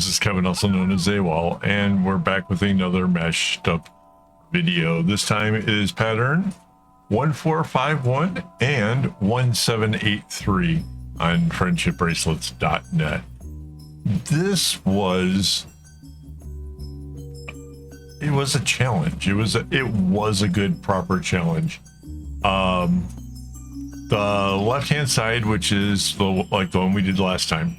this is Kevin, also known as AWOL, and we're back with another mashed up video. This time it is pattern 1451 and 1783 on friendshipbracelets.net. This was a challenge. It was a good proper challenge. The left hand side, which is like the one we did last time,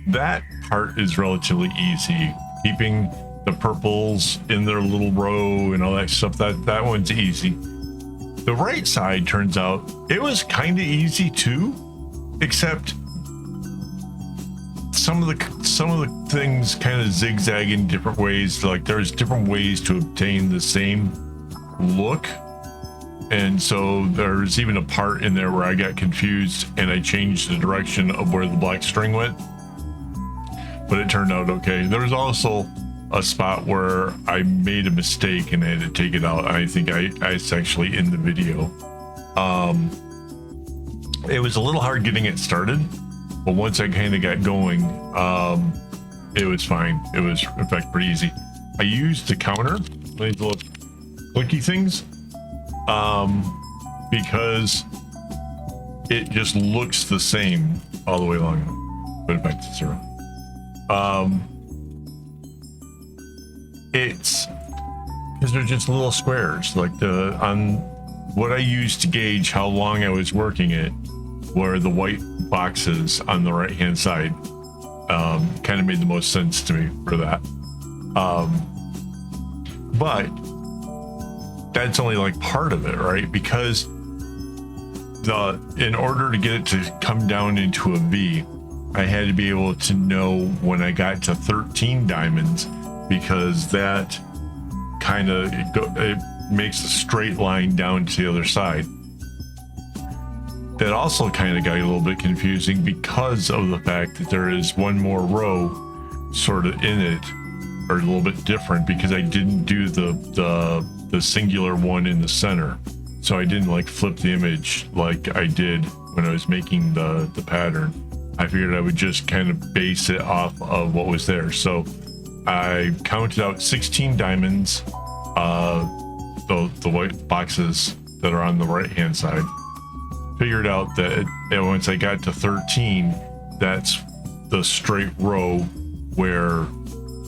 that part is relatively easy. Keeping the purples in their little row and all that stuff, that one's easy. The right side, turns out, it was kind of easy too, except some of the things kind of zigzag in different ways. Like there's different ways to obtain the same look, and so there's even a part in there where I got confused and I changed the direction of where the black string went, but it turned out okay. There was also a spot where I made a mistake and I had to take it out. I think it's actually in the video. It was a little hard getting it started, but once I kind of got going, it was fine. It was, in fact, pretty easy. I used the counter, these little clicky things, because it just looks the same all the way along. Put it back to 0. It's because they're just little squares. Like on what I used to gauge how long I was working it were the white boxes on the right hand side. Kind of made the most sense to me for that. But that's only like part of it, right? Because in order to get it to come down into a V, I had to be able to know when I got to 13 diamonds, because that kind of it makes a straight line down to the other side. That also kind of got a little bit confusing because of the fact that there is one more row sort of in it, or a little bit different, because I didn't do the singular one in the center. So I didn't like flip the image like I did when I was making the pattern. I figured I would just kind of base it off of what was there. So I counted out 16 diamonds, the white boxes that are on the right hand side. Figured out that once I got to 13, that's the straight row where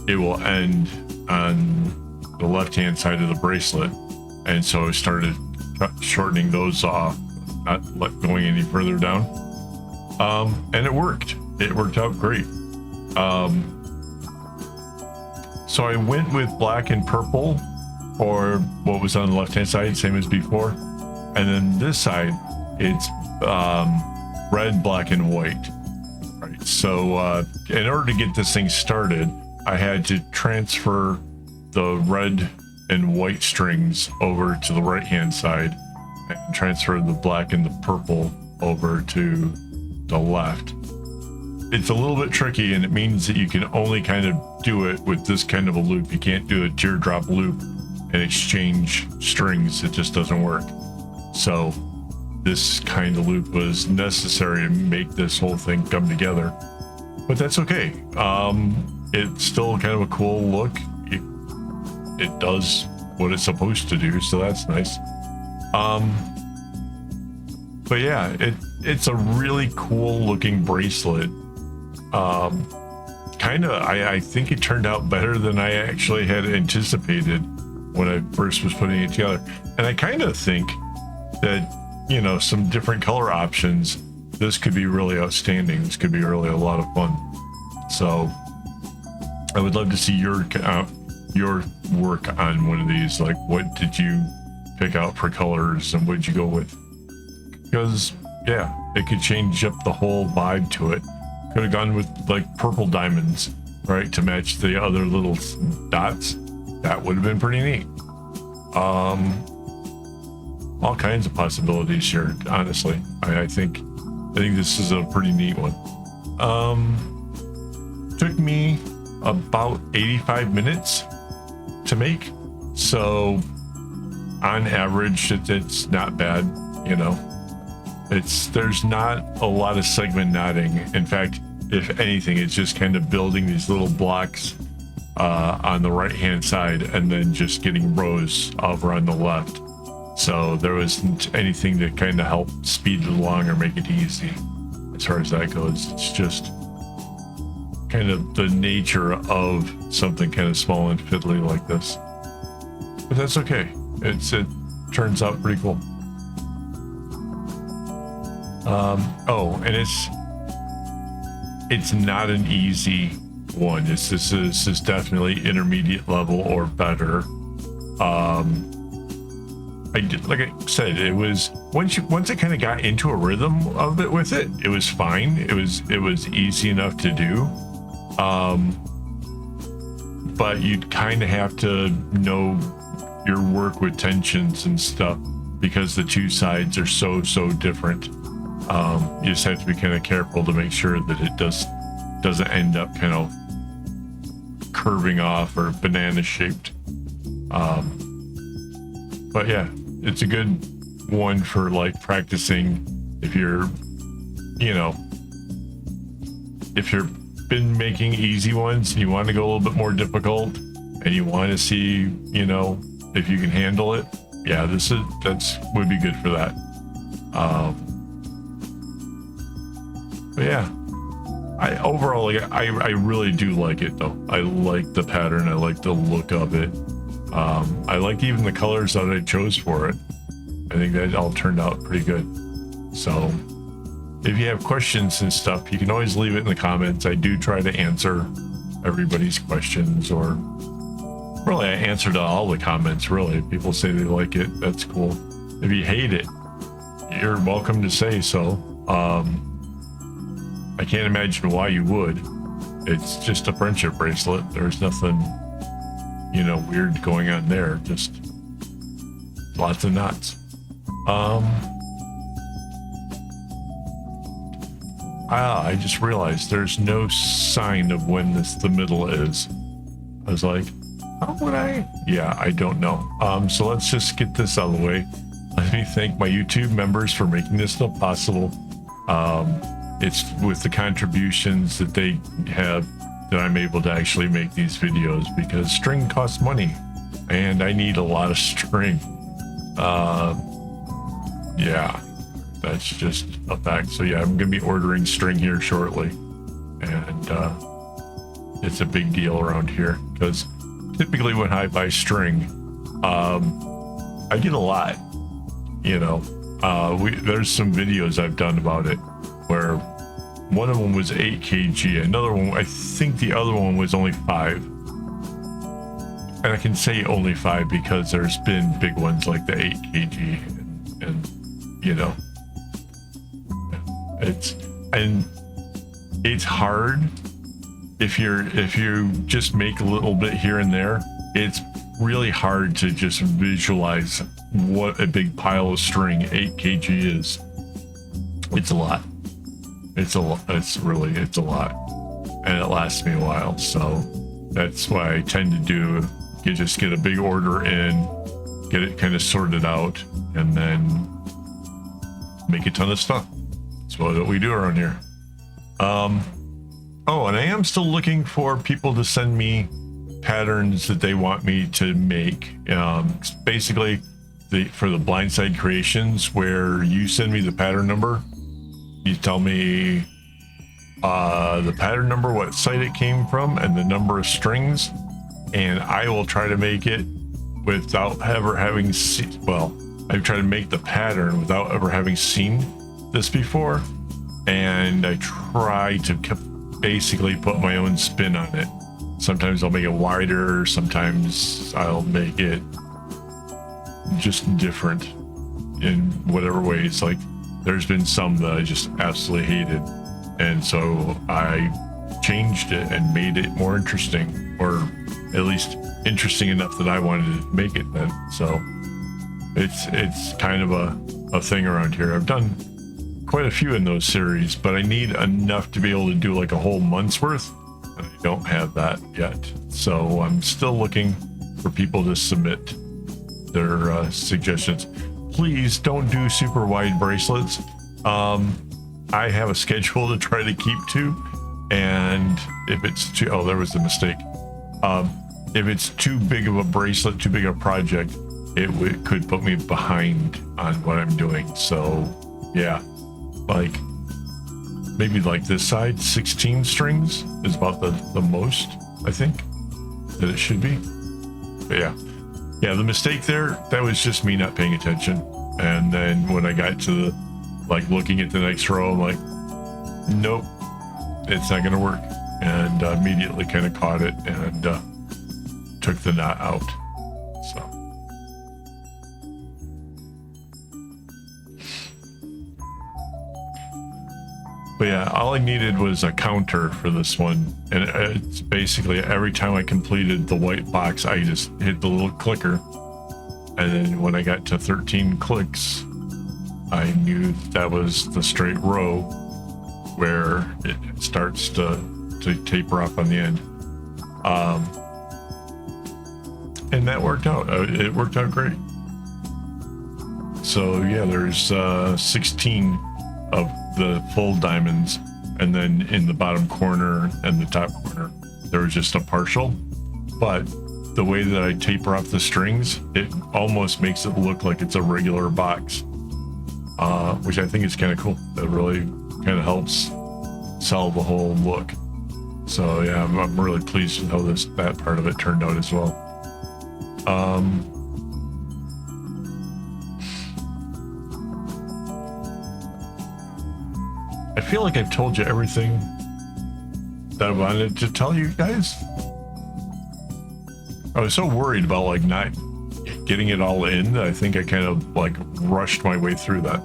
it will end on the left hand side of the bracelet. And so I started shortening those off, not going any further down. And it worked. It worked out great. So I went with black and purple, or what was on the left hand side, same as before. And then this side, it's red, black, and white. Right. So in order to get this thing started, I had to transfer the red and white strings over to the right hand side and transfer the black and the purple over to the left. It's a little bit tricky, and it means that you can only kind of do it with this kind of a loop. You can't do a teardrop loop and exchange strings. It just doesn't work. So this kind of loop was necessary to make this whole thing come together, but that's okay. It's still kind of a cool look. It does what it's supposed to do, so that's nice. But yeah, it's a really cool looking bracelet. I think it turned out better than I actually had anticipated when I first was putting it together. And I kind of think that, you know, some different color options, this could be really outstanding. This could be really a lot of fun. So I would love to see your work on one of these. Like, what did you pick out for colors and what did you go with? Because yeah, it could change up the whole vibe to it. Could have gone with like purple diamonds, right, to match the other little dots. That would have been pretty neat. All kinds of possibilities here, honestly. I think this is a pretty neat one. Took me about 85 minutes to make, so on average it's not bad, you know. There's not a lot of segment knotting. In fact, if anything, it's just kind of building these little blocks on the right hand side and then just getting rows over on the left. So there wasn't anything to kind of help speed it along or make it easy as far as that goes. It's just kind of the nature of something kind of small and fiddly like this. But that's okay. It turns out pretty cool. Oh, and it's not an easy one. This is definitely intermediate level or better. Like I said, it was once it kind of got into a rhythm of it with it, it was fine. It was easy enough to do. But you'd kind of have to know your work with tensions and stuff because the two sides are so different. You just have to be kind of careful to make sure that it doesn't end up kind of curving off or banana shaped. But yeah, it's a good one for like practicing if you're been making easy ones and you want to go a little bit more difficult and you want to see, if you can handle it. Yeah, that's would be good for that. But yeah, I really do like it though. I like the pattern. I like the look of it. I like even the colors that I chose for it. I think that all turned out pretty good. So if you have questions and stuff, you can always leave it in the comments. I do try to answer everybody's questions, or really I answer to all the comments. Really, if people say they like it, that's cool. If you hate it, you're welcome to say so. I can't imagine why you would. It's just a friendship bracelet. There's nothing, weird going on there. Just lots of knots. I just realized there's no sign of when the middle is. I was like, how would I? Yeah, I don't know. So let's just get this out of the way. Let me thank my YouTube members for making this stuff possible. It's with the contributions that they have that I'm able to actually make these videos, because string costs money and I need a lot of string. Yeah, that's just a fact. So yeah, I'm gonna be ordering string here shortly, and it's a big deal around here because typically when I buy string, I get a lot. There's some videos I've done about it where one of them was 8 kg, another one, I think the other one was only 5. And I can say only 5 because there's been big ones like the 8 kg and it's hard if you just make a little bit here and there. It's really hard to just visualize what a big pile of string 8 kg is. It's a lot. It's a lot, and it lasts me a while. So that's why I tend to do, just get a big order in, get it kind of sorted out, and then make a ton of stuff. That's what we do around here. Oh, and I am still looking for people to send me patterns that they want me to make. Basically, for the blindside creations, where you send me the pattern number. You tell me the pattern number, what site it came from, and the number of strings, and I will try to make it without ever having seen. Well, I try to make the pattern without ever having seen this before, and I try to basically put my own spin on it. Sometimes I'll make it wider, sometimes I'll make it just different in whatever ways. Like, there's been some that I just absolutely hated, and so I changed it and made it more interesting, or at least interesting enough that I wanted to make it then. So it's kind of a thing around here. I've done quite a few in those series, but I need enough to be able to do like a whole month's worth, and I don't have that yet. So I'm still looking for people to submit their suggestions. Please don't do super wide bracelets. I have a schedule to try to keep to, And if it's too, oh, there was the mistake. If it's too big of a bracelet, too big of a project, it could put me behind on what I'm doing. So yeah, like maybe like this side, 16 strings is about the most, I think, that it should be. But yeah, the mistake there, that was just me not paying attention. And then when I got to the, like looking at the next row, I'm like, nope, it's not gonna work. And immediately kind of caught it and took the knot out. So but yeah, all I needed was a counter for this one, and it's basically every time I completed the white box, I just hit the little clicker, and then when I got to 13 clicks, I knew that was the straight row where it starts to taper off on the end. And that worked out. It worked out great. So yeah, there's 16 of the full diamonds, and then in the bottom corner and the top corner there was just a partial. But the way that I taper off the strings, it almost makes it look like it's a regular box, which I think is kind of cool. That really kind of helps sell the whole look. So yeah, I'm really pleased with how that part of it turned out as well. I feel like I've told you everything that I wanted to tell you guys. I was so worried about like not getting it all in that I think I kind of like rushed my way through that.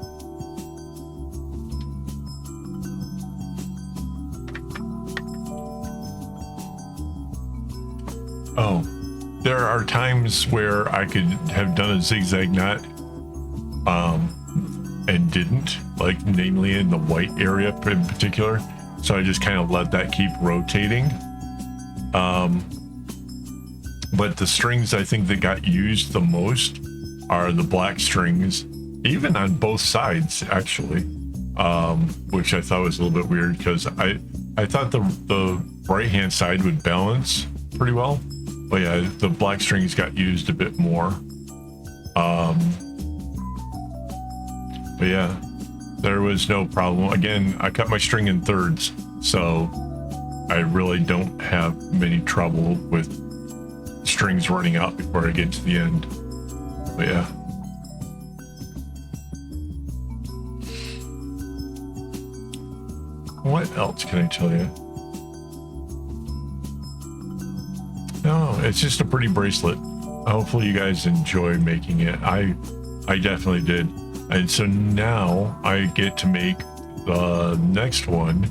Oh, there are times where I could have done a zigzag knot and didn't, like namely in the white area in particular. So I just kind of let that keep rotating. But the strings I think that got used the most are the black strings, even on both sides actually, which I thought was a little bit weird because I thought the right hand side would balance pretty well. But yeah, the black strings got used a bit more. But yeah, there was no problem. Again, I cut my string in thirds, so I really don't have many trouble with strings running out before I get to the end. But yeah. What else can I tell you? No, it's just a pretty bracelet. Hopefully you guys enjoy making it. I definitely did. And so now I get to make the next one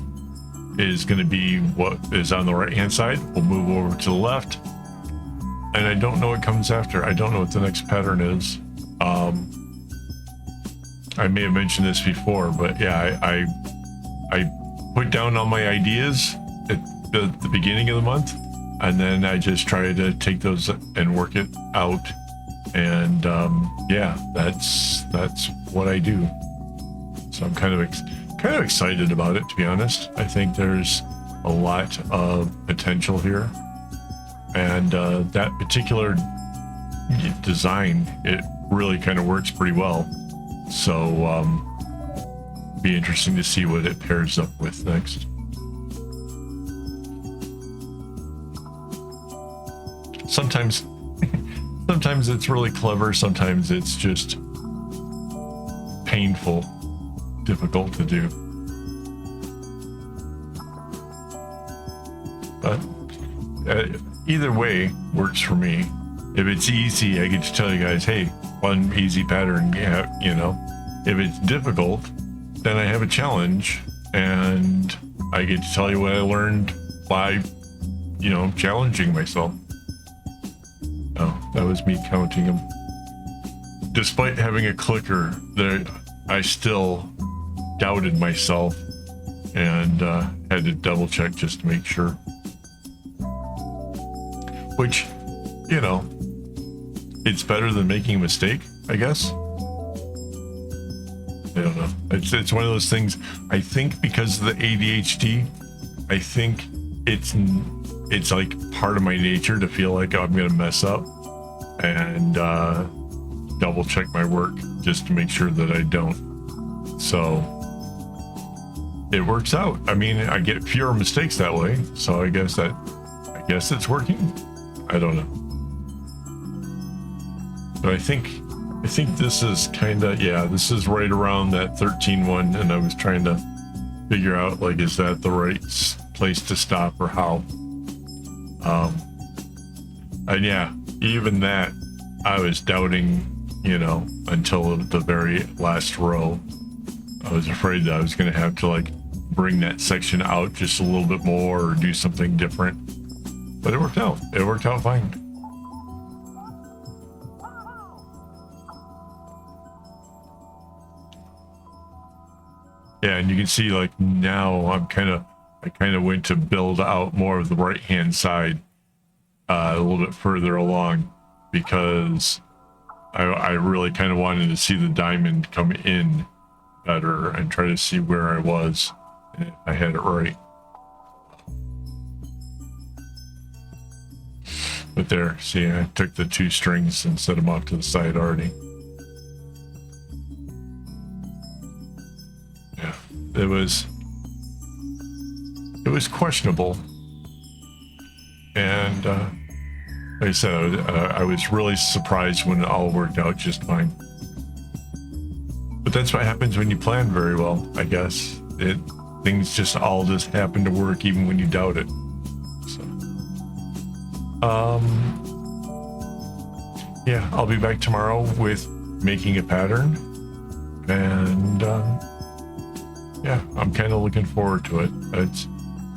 is going to be what is on the right hand side. We'll move over to the left, and I don't know what comes after. I don't know what the next pattern is. I may have mentioned this before, but yeah, I put down all my ideas at the beginning of the month, and then I just try to take those and work it out. And yeah, that's what I do. So I'm kind of excited about it, to be honest. I think there's a lot of potential here, and that particular design, it really kind of works pretty well. So be interesting to see what it pairs up with next. Sometimes it's really clever, sometimes it's just painful, difficult to do. But either way works for me. If it's easy, I get to tell you guys, hey, one easy pattern, yeah, you know. If it's difficult, then I have a challenge, and I get to tell you what I learned by, you know, challenging myself. Oh, that was me counting them. Despite having a clicker, I still doubted myself and had to double check just to make sure. Which, you know, it's better than making a mistake, I guess. I don't know. It's one of those things. I think because of the ADHD, I think it's like part of my nature to feel like I'm gonna mess up and double check my work just to make sure that I don't. So it works out. I mean, I get fewer mistakes that way. So I guess it's working. I don't know. But I think this is kind of, yeah, this is right around that 13 one, and I was trying to figure out, like, is that the right place to stop or how? And yeah, even that, I was doubting, you know, until the very last row. I was afraid that I was going to have to, like, bring that section out just a little bit more or do something different. But it worked out. It worked out fine. Yeah, and you can see, like, now I kind of went to build out more of the right hand side a little bit further along, because I really kind of wanted to see the diamond come in better and try to see where I was and if I had it right. But there, see, I took the 2 strings and set them off to the side already. Yeah, it was questionable, and like I said, I was really surprised when it all worked out just fine. But that's what happens when you plan very well, I guess. Things just all happen to work even when you doubt it. So, yeah, I'll be back tomorrow with making a pattern, and yeah, I'm kind of looking forward to it.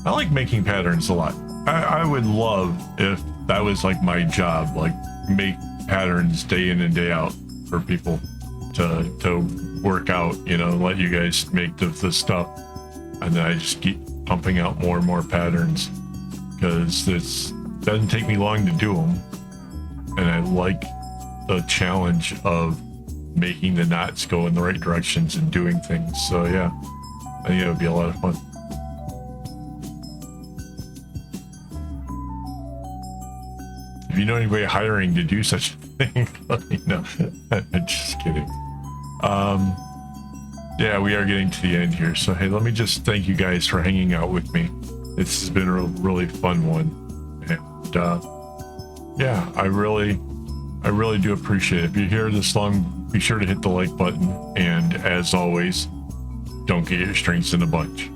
I like making patterns a lot. I would love if that was like my job, like make patterns day in and day out for people to work out, you know, let you guys make the stuff, and then I just keep pumping out more and more patterns, because it doesn't take me long to do them, and I like the challenge of making the knots go in the right directions and doing things. So yeah, I think it would be a lot of fun. If you know anybody hiring to do such a thing, let me know. I'm just kidding. Yeah, we are getting to the end here. So hey, let me just thank you guys for hanging out with me. This has been a really fun one, and yeah, I really do appreciate it. If you're here this long, be sure to hit the like button, and as always, don't get your strings in a bunch.